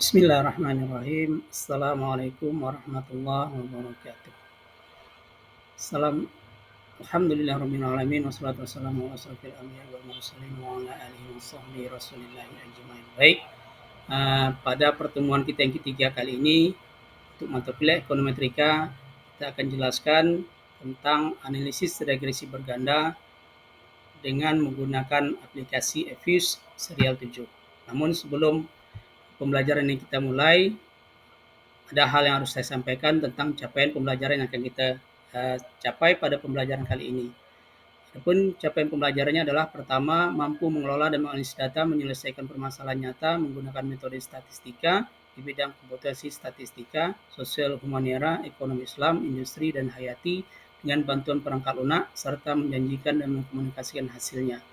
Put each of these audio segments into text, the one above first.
Bismillahirrahmanirrahim. Assalamualaikum warahmatullahi wabarakatuh. Salam Alhamdulillah rabbil alamin wassalatu wassalamu ala asrofil anbiya wal mursalin wa ala alihi wa sahbihi rasulillahi ajmain. Baik, pada pertemuan kita yang ketiga kali ini untuk mata kuliah ekonometrika kita akan jelaskan tentang analisis regresi berganda dengan menggunakan aplikasi Efuse serial 7. Namun sebelum pembelajaran yang kita mulai, ada hal yang harus saya sampaikan tentang capaian pembelajaran yang akan kita capai pada pembelajaran kali ini. Adapun capaian pembelajarannya adalah pertama, mampu mengelola dan menganalisis data, menyelesaikan permasalahan nyata menggunakan metode statistika di bidang komputasi statistika, sosial humaniora, ekonomi Islam, industri, dan hayati dengan bantuan perangkat lunak, serta menjanjikan dan mengkomunikasikan hasilnya.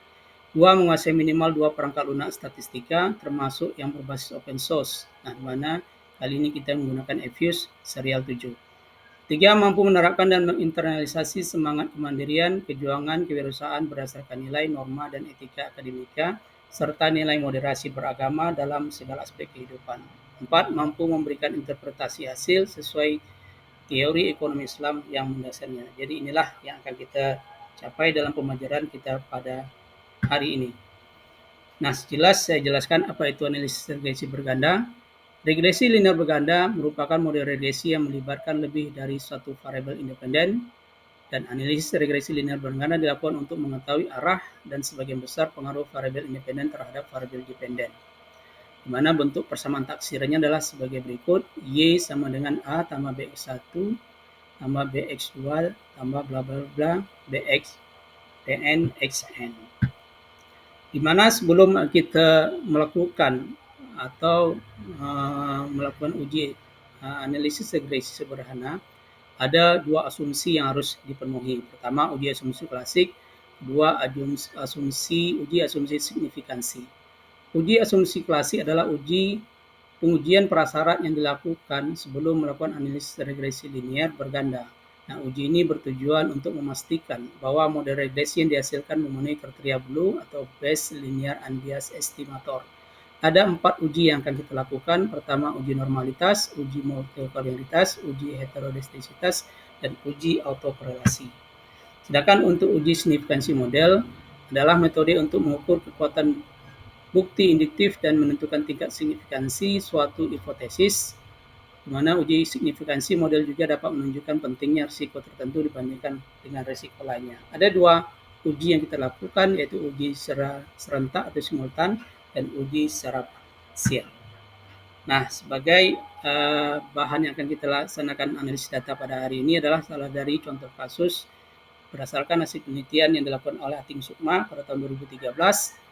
2. Menguasai minimal 2 perangkat lunak statistika, termasuk yang berbasis open source. Nah, di mana kali ini kita menggunakan Efuse serial 7. 3. Mampu menerapkan dan menginternalisasi semangat kemandirian, kejuangan, kewirausahaan berdasarkan nilai, norma, dan etika akademika, serta nilai moderasi beragama dalam segala aspek kehidupan. 4. Mampu memberikan interpretasi hasil sesuai teori ekonomi Islam yang mendasarnya. Jadi inilah yang akan kita capai dalam pembelajaran kita pada hari ini. Nah, sejelas saya jelaskan apa itu analisis regresi berganda. Regresi linear berganda merupakan model regresi yang melibatkan lebih dari suatu variabel independen, dan analisis regresi linear berganda dilakukan untuk mengetahui arah dan sebagian besar pengaruh variabel independen terhadap variabel dependen. Di mana bentuk persamaan taksirnya adalah sebagai berikut: Y sama dengan A tambah BX1 tambah BX2 tambah bla bla bla BX Pn XN. Di mana sebelum kita melakukan atau melakukan uji analisis regresi sederhana, ada dua asumsi yang harus dipenuhi. Pertama, uji asumsi klasik. Kedua, uji asumsi signifikansi. Uji asumsi klasik adalah pengujian prasyarat yang dilakukan sebelum melakukan analisis regresi linear berganda. Nah, uji ini bertujuan untuk memastikan bahwa model regresi yang dihasilkan memenuhi kriteria Blue atau Best Linear Unbiased Estimator. Ada 4 uji yang akan kita lakukan. Pertama, uji normalitas, uji multivarialitas, uji heterodistisitas, dan uji autokorelasi. Sedangkan untuk uji signifikansi model adalah metode untuk mengukur kekuatan bukti induktif dan menentukan tingkat signifikansi suatu hipotesis, di mana uji signifikansi model juga dapat menunjukkan pentingnya risiko tertentu dibandingkan dengan risiko lainnya. Ada 2 uji yang kita lakukan, yaitu uji secara serentak atau simultan dan uji secara parsial. Nah, sebagai bahan yang akan kita laksanakan analisis data pada hari ini adalah salah dari contoh kasus berdasarkan hasil penelitian yang dilakukan oleh Ating Sukma pada tahun 2013,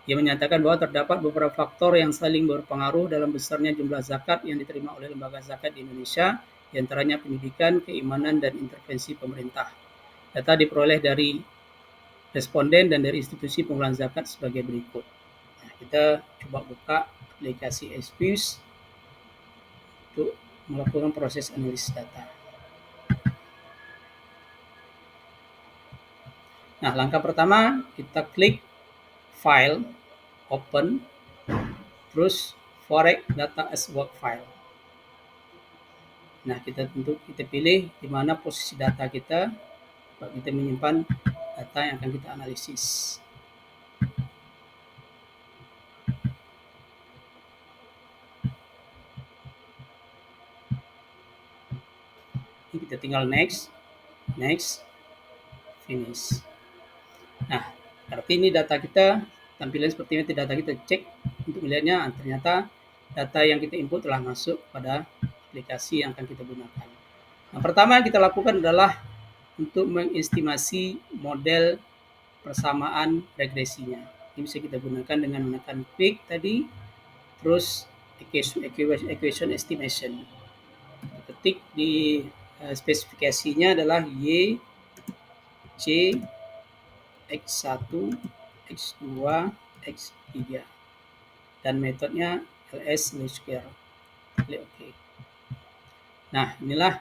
yang menyatakan bahwa terdapat beberapa faktor yang saling berpengaruh dalam besarnya jumlah zakat yang diterima oleh lembaga zakat di Indonesia, di antaranya pendidikan, keimanan, dan intervensi pemerintah. Data diperoleh dari responden dan dari institusi pengelolaan zakat sebagai berikut. Nah, kita coba buka aplikasi Efuse untuk melakukan proses analisis data. Nah, langkah pertama kita klik File, Open, terus Forex Data as Work File. Nah, kita pilih di mana posisi data kita menyimpan data yang akan kita analisis. Ini kita tinggal next, finish. Nah, berarti ini data kita, tampilan seperti ini data kita cek untuk melihatnya, ternyata data yang kita input telah masuk pada aplikasi yang akan kita gunakan. Nah, pertama yang kita lakukan adalah untuk mengestimasi model persamaan regresinya. Ini bisa kita gunakan dengan menekan pick tadi, terus equation estimation. Ketik di spesifikasinya adalah Y, C, X1, X2, X3. Dan metodenya LS least square. Klik OK. Nah, inilah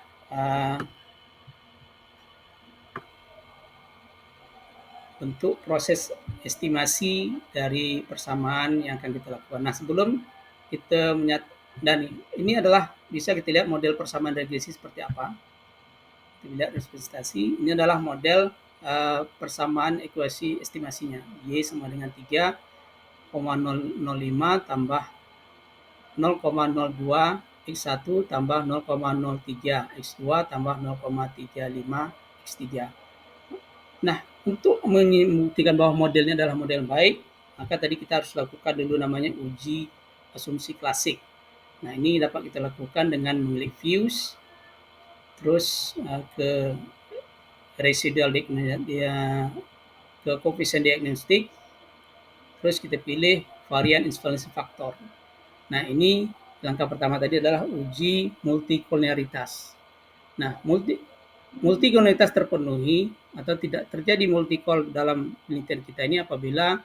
bentuk proses estimasi dari persamaan yang akan kita lakukan. Nah, sebelum kita Dan ini adalah bisa kita lihat model persamaan regresi seperti apa. Kita lihat representasi. Ini adalah model persamaan ekuasi estimasinya. Y sama dengan 3,005 tambah 0,02 X1 tambah 0,03 X2 tambah 0,35 X3. Nah, untuk membuktikan bahwa modelnya adalah model baik, maka tadi kita harus lakukan dulu namanya uji asumsi klasik. Nah, ini dapat kita lakukan dengan memilih views, terus ke residual ke coefficient diagnostic, terus kita pilih varian invalidity factor. Nah, ini langkah pertama tadi adalah uji multikolonialitas. Nah, multikolonialitas terpenuhi atau tidak terjadi multikol dalam penelitian kita ini apabila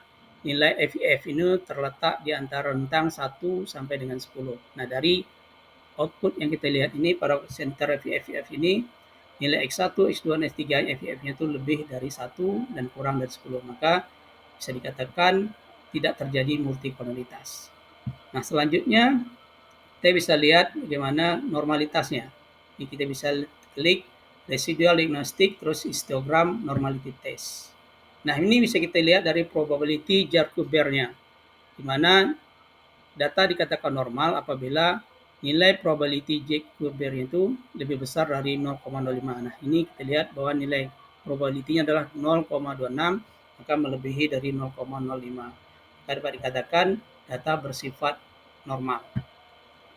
nilai FIF ini terletak di antara rentang 1 sampai dengan 10. Nah, dari output yang kita lihat ini pada center FIF ini nilai X1, X2, dan X3 FIF-nya itu lebih dari 1 dan kurang dari 10. Maka bisa dikatakan tidak terjadi multikolonialitas. Nah, selanjutnya kita bisa lihat bagaimana normalitasnya. Ini kita bisa klik residual diagnostic terus histogram normality test. Nah, ini bisa kita lihat dari probability Jar-Kubernya, di mana data dikatakan normal apabila nilai probability Jar-Kubernya itu lebih besar dari 0,05. Nah, ini kita lihat bahwa nilai probability-nya adalah 0,26, maka melebihi dari 0,05. Maka dapat dikatakan data bersifat normal.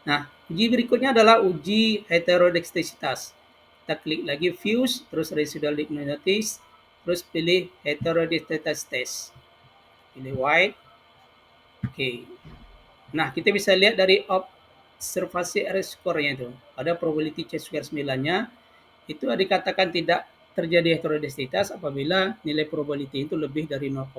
Nah, uji berikutnya adalah uji heterodextrositas. Kita klik lagi views, terus residual diagnosis, terus pilih heterodextrositas test. Pilih white. Oke. Nah, kita bisa lihat dari observasi R score-nya itu. Ada probability C-square 9-nya, itu dikatakan tidak terjadi heterodextrositas apabila nilai probability itu lebih dari 0,05.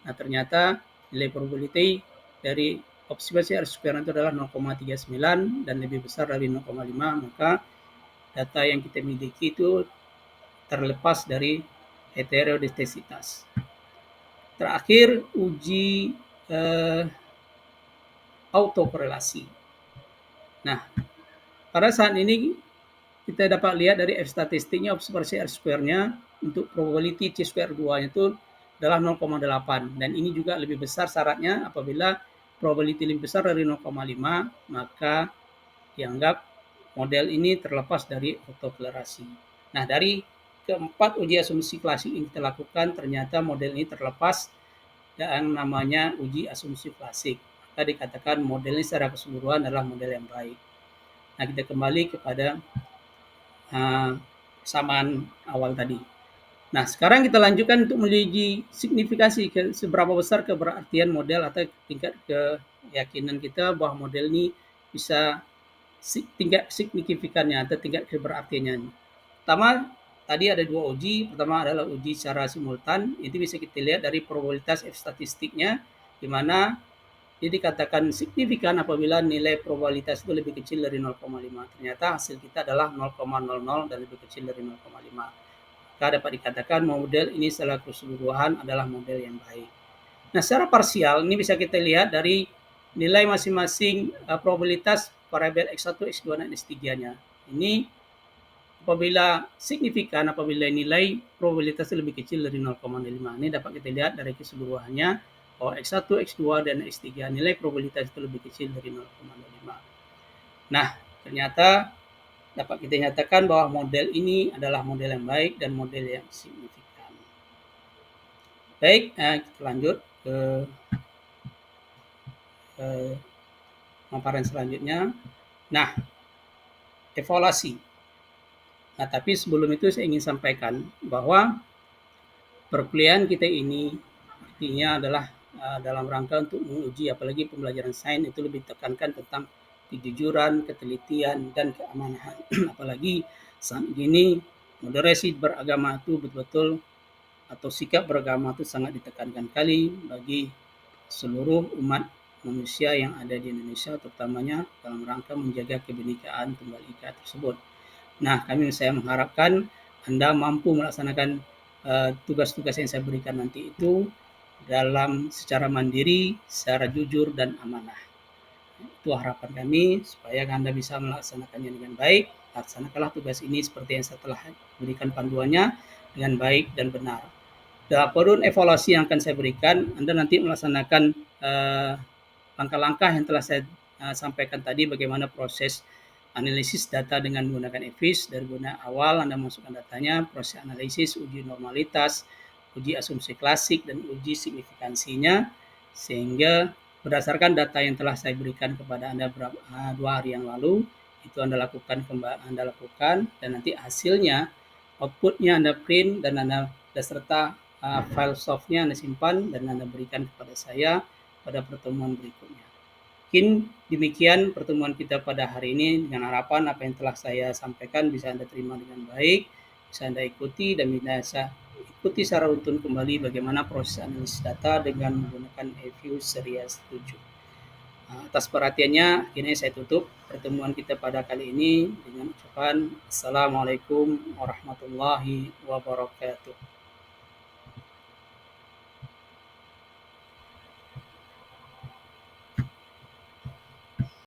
Nah, ternyata nilai probability dari observasi R square itu adalah 0,39 dan lebih besar dari 0,5, maka data yang kita miliki itu terlepas dari heterodextrositas. Terakhir, uji autokorelasi. Nah, pada saat ini kita dapat lihat dari F statistiknya observasi R square-nya untuk probability C square 2 itu adalah 0,8 dan ini juga lebih besar syaratnya apabila probability lebih besar dari 0,5 maka dianggap model ini terlepas dari autokorelasi. Nah, dari keempat uji asumsi klasik yang kita lakukan ternyata model ini terlepas yang namanya uji asumsi klasik. Maka dikatakan model ini secara keseluruhan adalah model yang baik. Nah, kita kembali kepada persamaan awal tadi. Nah, sekarang kita lanjutkan untuk menguji signifikansi seberapa besar keberartian model atau tingkat keyakinan kita bahwa model ini bisa tingkat signifikannya atau tingkat keberartiannya. Pertama, tadi ada dua uji. Pertama adalah uji secara simultan. Itu bisa kita lihat dari probabilitas F statistiknya, di mana dia dikatakan signifikan apabila nilai probabilitas itu lebih kecil dari 0,5. Ternyata hasil kita adalah 0,00 dan lebih kecil dari 0,5. Maka dapat dikatakan model ini secara keseluruhan adalah model yang baik. Nah, secara parsial ini bisa kita lihat dari nilai masing-masing probabilitas variabel X1, X2, dan X3-nya. Ini apabila signifikan apabila nilai probabilitas lebih kecil dari 0,5. Ini dapat kita lihat dari keseluruhannya bahwa X1, X2, dan X3 nilai probabilitas itu lebih kecil dari 0,05. Nah, ternyata dapat kita nyatakan bahwa model ini adalah model yang baik dan model yang signifikan. Baik, kita lanjut ke paparan selanjutnya. Nah, evaluasi. Nah, tapi sebelum itu saya ingin sampaikan bahwa perkuliahan kita ini artinya adalah dalam rangka untuk menguji, apalagi pembelajaran sains itu lebih tekankan tentang kejujuran, ketelitian, dan keamanan. Apalagi saat ini moderasi beragama itu betul-betul atau sikap beragama itu sangat ditekankan kali bagi seluruh umat manusia yang ada di Indonesia, terutamanya dalam rangka menjaga kebinekaan Tunggal Ika tersebut. Nah, saya mengharapkan Anda mampu melaksanakan tugas-tugas yang saya berikan nanti itu dalam secara mandiri, secara jujur dan amanah. Itu harapan kami supaya Anda bisa melaksanakannya dengan baik. Laksanakanlah tugas ini seperti yang saya telah berikan panduannya dengan baik dan benar. Adapun evaluasi yang akan saya berikan, Anda nanti melaksanakan langkah-langkah yang telah saya sampaikan tadi, bagaimana proses analisis data dengan menggunakan EFIS. Dari guna awal Anda masukkan datanya, proses analisis, uji normalitas, uji asumsi klasik, dan uji signifikansinya, sehingga berdasarkan data yang telah saya berikan kepada Anda 2 hari yang lalu, itu Anda lakukan, dan nanti hasilnya, outputnya Anda print, dan Anda beserta file softnya Anda simpan, dan Anda berikan kepada saya pada pertemuan berikutnya. Mungkin demikian pertemuan kita pada hari ini, dengan harapan apa yang telah saya sampaikan bisa Anda terima dengan baik, bisa Anda ikuti, dan bisa ikuti secara rutin kembali bagaimana proses analisis data dengan menggunakan EFIUS Series 7. Atas perhatiannya, ini saya tutup pertemuan kita pada kali ini dengan ucapan Assalamualaikum warahmatullahi wabarakatuh.